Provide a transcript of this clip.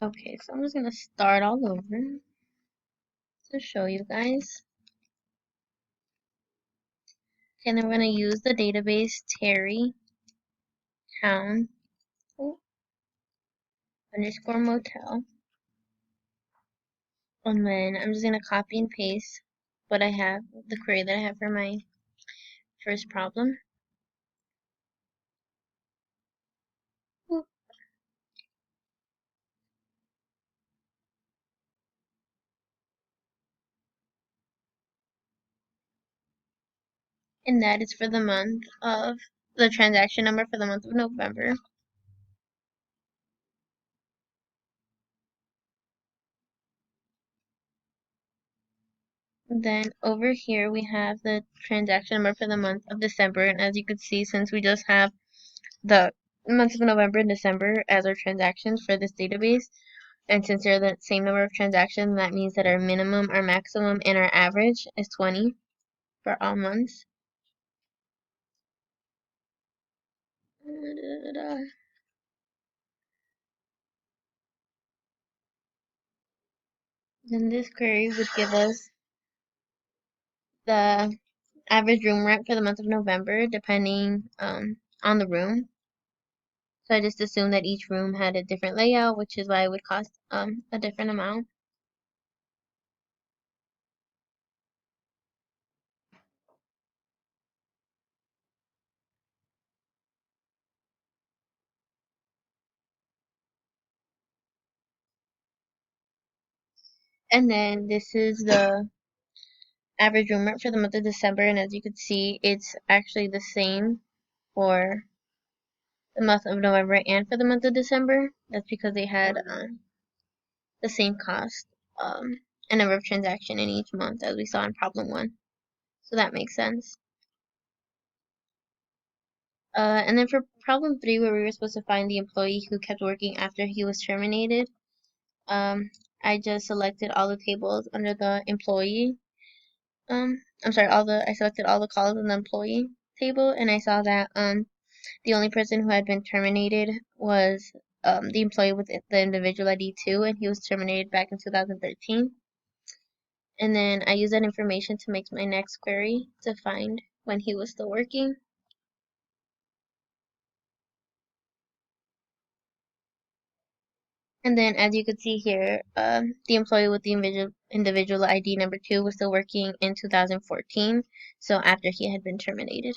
Okay, so I'm just gonna start all over to show you guys. And then we're gonna use the database Terry Town underscore motel. And then I'm just gonna copy and paste what I have, the query that I have for my first problem. And that is for the month of the transaction number for the month of November. Then over here we have the transaction number for the month of December, and as you can see, since we just have the months of November and December as our transactions for this database, and since they're the same number of transactions, that means that our minimum, our maximum, and our average is 20 for all months. Then this query would give us the average room rent for the month of November, depending on the room. So I just assumed that each room had a different layout, which is why it would cost a different amount. And then this is the average room rent for the month of December, and as you can see, it's actually the same for the month of November and for the month of December. That's because they had the same cost and number of transaction in each month as we saw in problem 1. So that makes sense. And then for problem 3, where we were supposed to find the employee who kept working after he was terminated, I just selected all the tables under the employee. I selected all the columns in the employee table, and I saw that the only person who had been terminated was the employee with the individual ID 2, and he was terminated back in 2013. And then I used that information to make my next query to find when he was still working. And then, as you could see here, the employee with the individual ID number 2 was still working in 2014, so after he had been terminated.